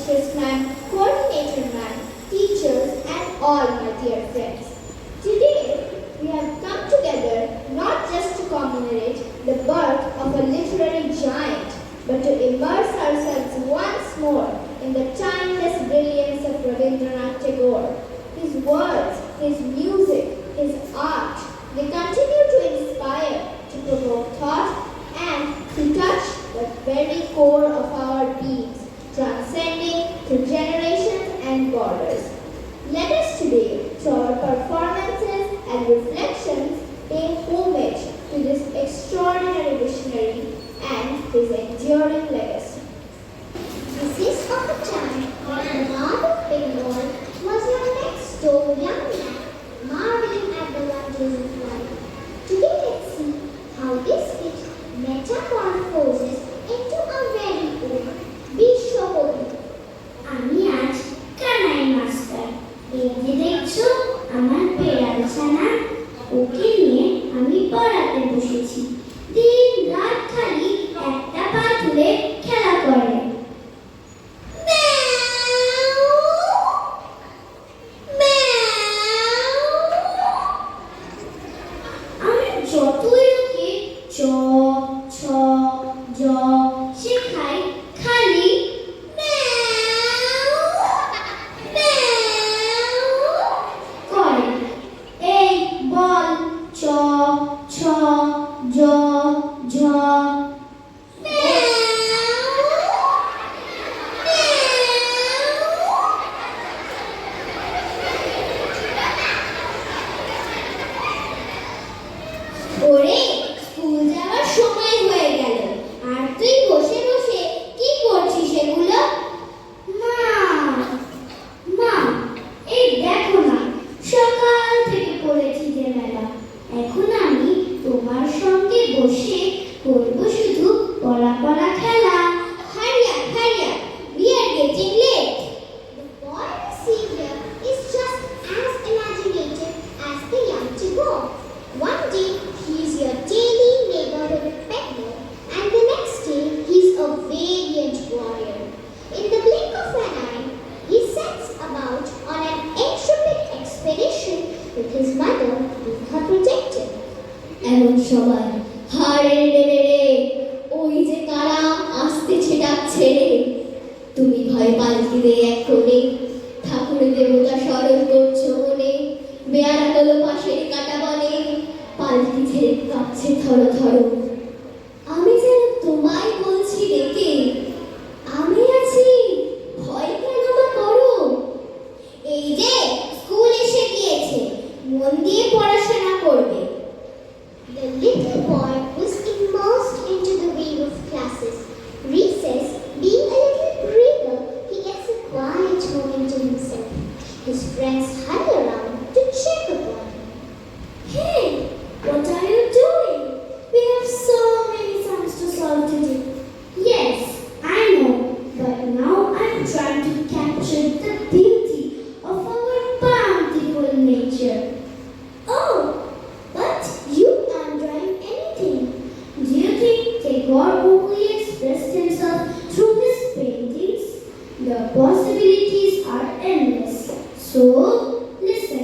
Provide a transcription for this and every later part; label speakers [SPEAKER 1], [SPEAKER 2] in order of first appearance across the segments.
[SPEAKER 1] headmistress ma'am, coordinator ma'am, teachers and all my dear friends. Today we have come together not just to commemorate the birth of a literary giant, but to immerse ourselves once more in the timeless brilliance of Rabindranath Tagore. His words, his music, his art, they continue to inspire, to provoke thought, and to touch the very core of our beings, transcending through generations and borders. Let us today, through our performances and reflections, pay homage to this extraordinary visionary and his enduring legacy.
[SPEAKER 2] This is of a time when the Lord of Bengal was your next door young man, marveling at the wonders of life. Today let's see how this wit metamorphoses into a very own বিশ্বকবি। আমি আজ Kanai master, এই যে দেখছো আমার pair ছানা, ওকে নিয়ে আমি পড়াতে বসেছি। দিন রাত খালি একটা পা তুলে খেলা করে। আমি যতই ওকে চ ছ জ শেখাই, খালি করে। এই বল চ ছ জ ঝ ওরে, স্কুল যাওয়ার সময় হয়ে গেল, আর তুই বসে বসে কি করছিস এগুলো? মা মা এই দেখো না, সকাল থেকে পড়েছি যে মেলা, এখন আমি তোমার সঙ্গে বসে করব শুধু পড়া পড়া খেলা। হারিয়া হারিয়া, we are getting late. The boy we see here is just as imaginative as the young Tagore. One day he is your daily neighborhood peddler, and the next day he is a valiant warrior. In the blink of an eye, he sets about on an intrepid expedition with his mother being her protector.
[SPEAKER 1] এমন সময় হারে রে রে রে, ওই যে কারা আসতেছে ডাকছে রে। তুমি ভয় পালকিতে এক কোণে, ঠাকুর দেবতা স্মরণ করছো মনে, বেয়ারা গেল পাশের কাটা বনে, পালকি ছেড়ে কাঁপছে থর থর। আমি যেন তোমায় বলছি ডেকে, আমি আছি, ভয় কেন বা করো।
[SPEAKER 2] এই যে স্কুল এসে গিয়েছে, মন দিয়ে পড়াশোনা করবে। The little boy was immersed into the wave of classes. Recess being a little breather, he gets a quiet moment to himself. His friends hurry around to check upon him. Hey, what are you doing? We have so many sums to solve today. Yes, I know, but now I'm trying to capture the beauty of our bountiful nature. Oh, but you aren't drawing anything. Do you think Tagore only expressed himself through his paintings? The possibilities are endless. So, listen.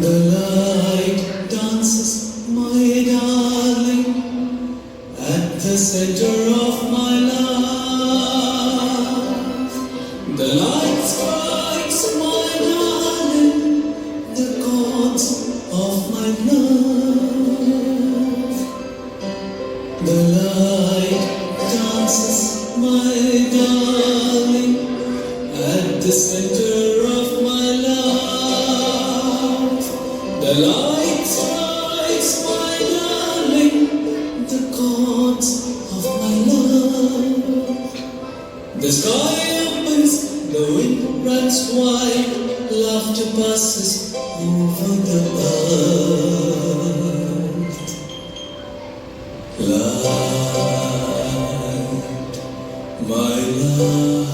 [SPEAKER 3] The light dances, my darling, at the center of my life. The light strikes, my darling, the chords of my love. The light dances, my darling, at the center of my love. The light strikes, my darling, the chords of my love. The sky opens, the wind runs wide, laughter passes over the earth. Light, my love.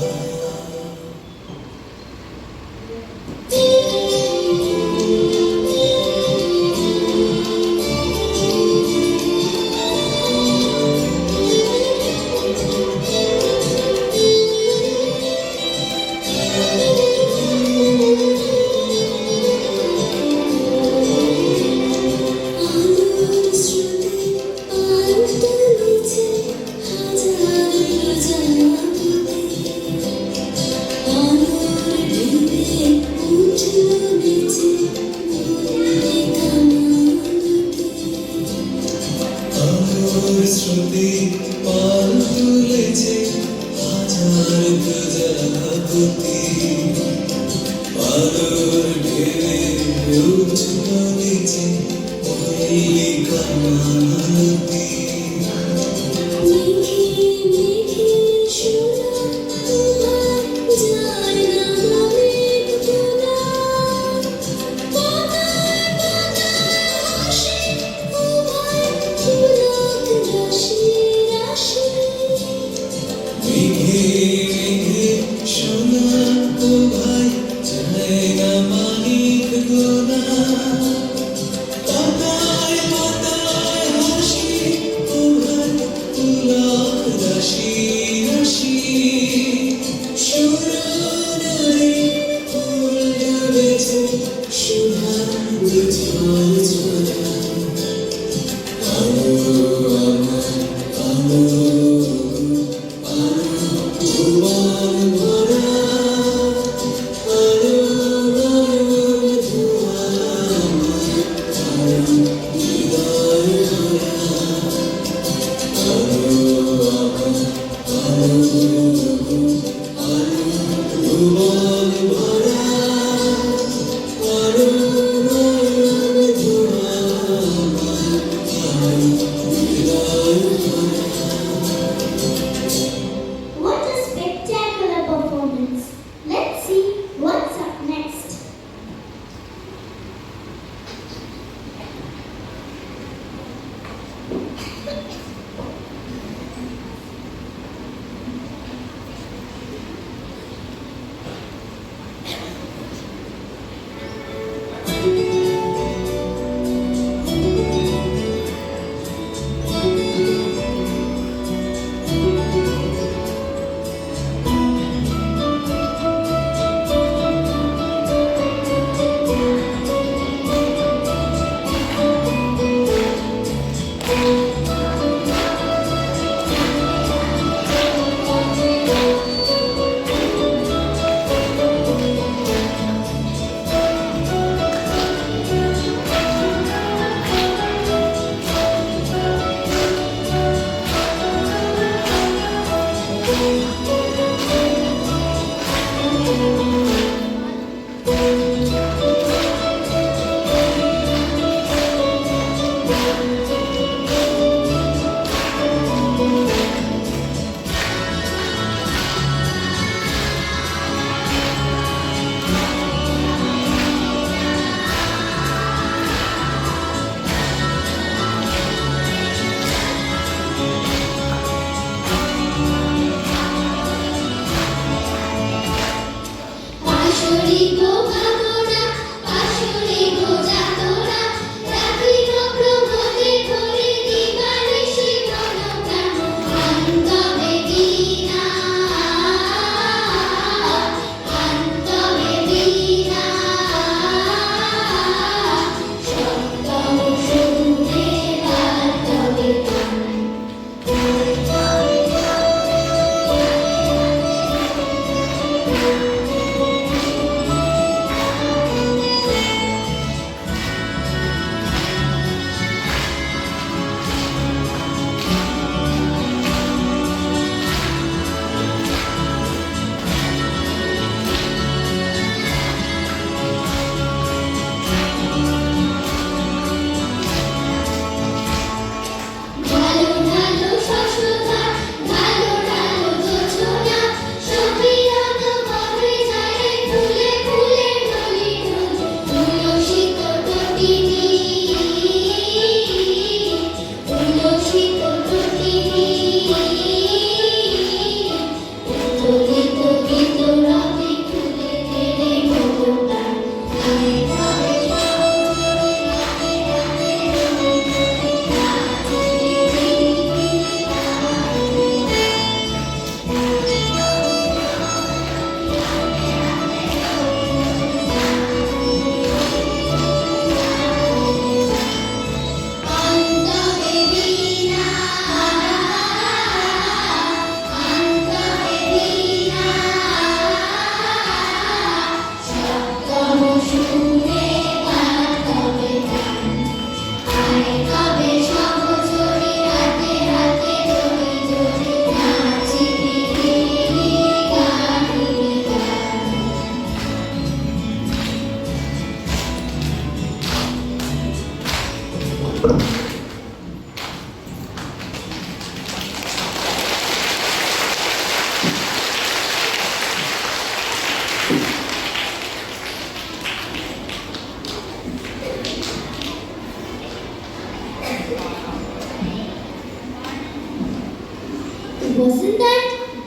[SPEAKER 3] শ্রুতি পাল তুলেছে হাজার প্রজাপতি আলোর ঢেলে উঠছে মল্লিকা মালতী
[SPEAKER 2] What a spectacular performance! Let's see what's up next.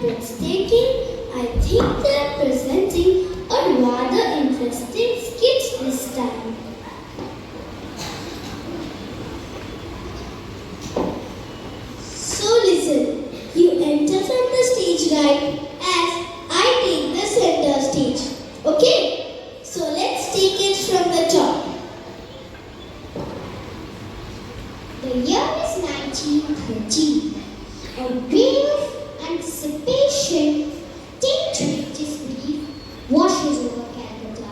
[SPEAKER 2] breathtaking, I think they're presenting a rather interesting skit this time. So listen, you enter from the stage right as I take the center stage. Okay? So let's take it from the top. The year is 1913. A wave of anticipation, tinged with disbelief, washes over Calcutta.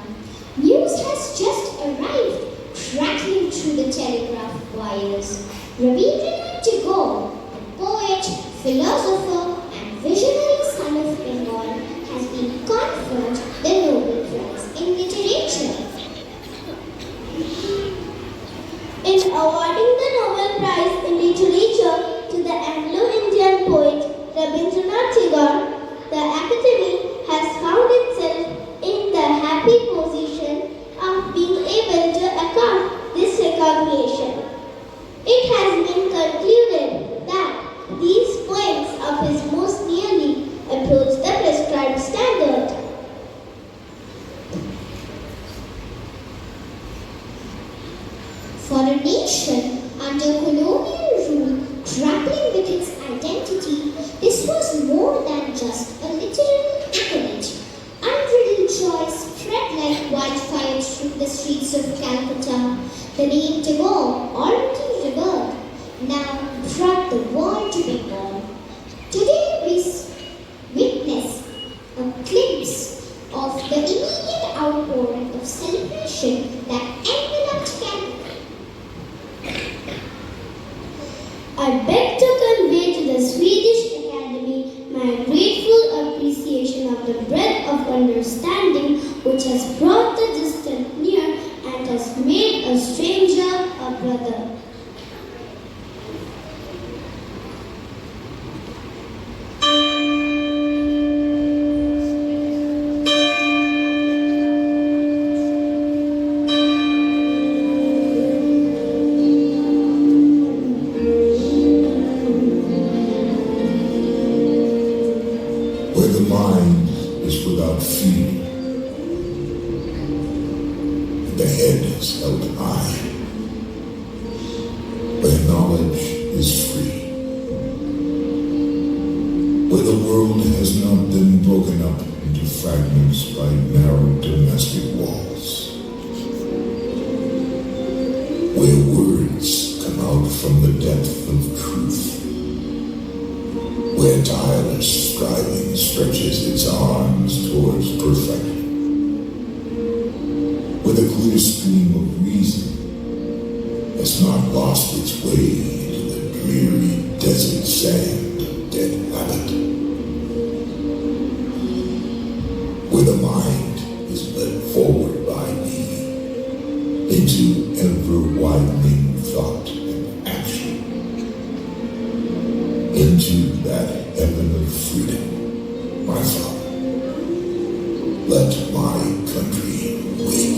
[SPEAKER 2] News has just arrived, crackling through the telegraph wires. Rabindranath Tagore, the poet, philosopher, and visionary son of Bengal, has been conferred the Nobel Prize in Literature. In awarding the Nobel Prize in Literature to the Anglo-Indian poet Rabindranath Tagore, the Academy has found itself in the happy position of being able to accord this recognition. It has been concluded that these poems of his most nearly approach the prescribed standard. For a nation under colonial rule grappling with its identity, this was more than just a literary accolade. Unbridled joy spread like wildfire through the streets of Calcutta. The name Tagore, already revered, now brought the world to Bengal. Today we witness a glimpse of the immediate outpouring of celebration that enveloped Calcutta. I beg to convey to the Swedish Academy my grateful appreciation of the breadth of understanding which has brought the distant near and has made a stranger a brother.
[SPEAKER 4] Where the mind is without fear, and the head is held high, where knowledge is free, where the world has not been broken up into fragments by narrow domestic walls, where words come out from the depth of truth, where tireless striving stretches its arms towards perfection, where the clear stream of reason has not lost its way into the dreary desert sand of dead habit, where the mind is led forward by me into ever-widening thought and action, into that heaven of freedom, my Father. Let my country wake.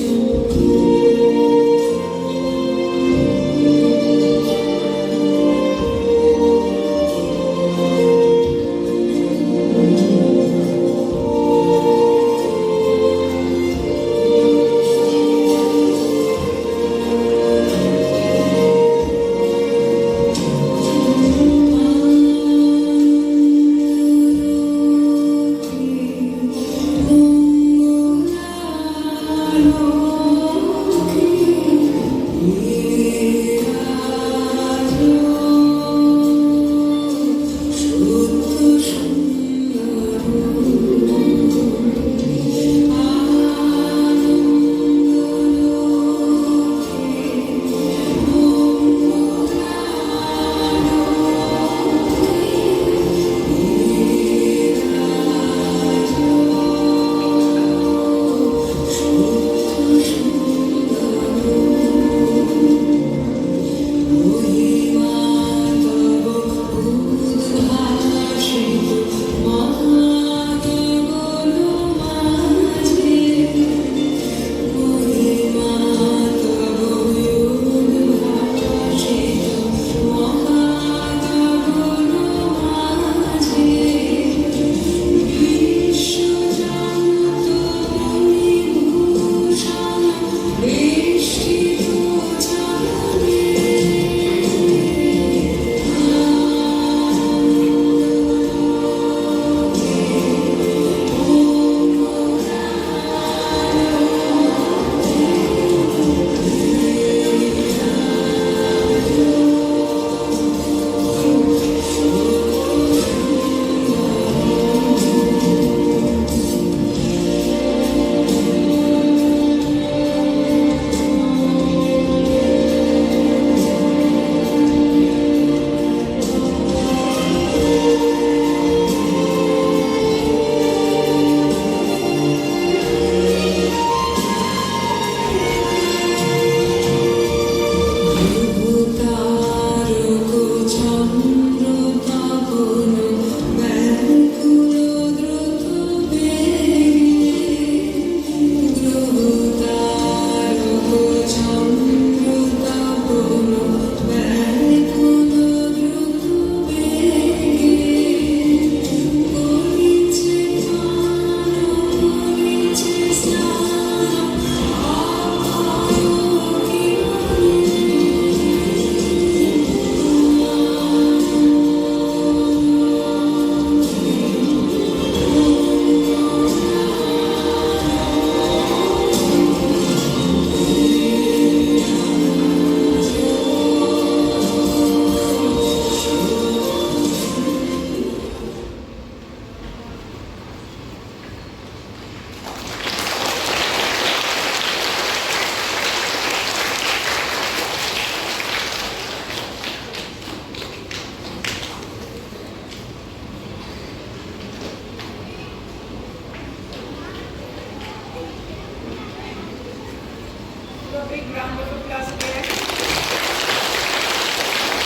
[SPEAKER 5] a big round of applause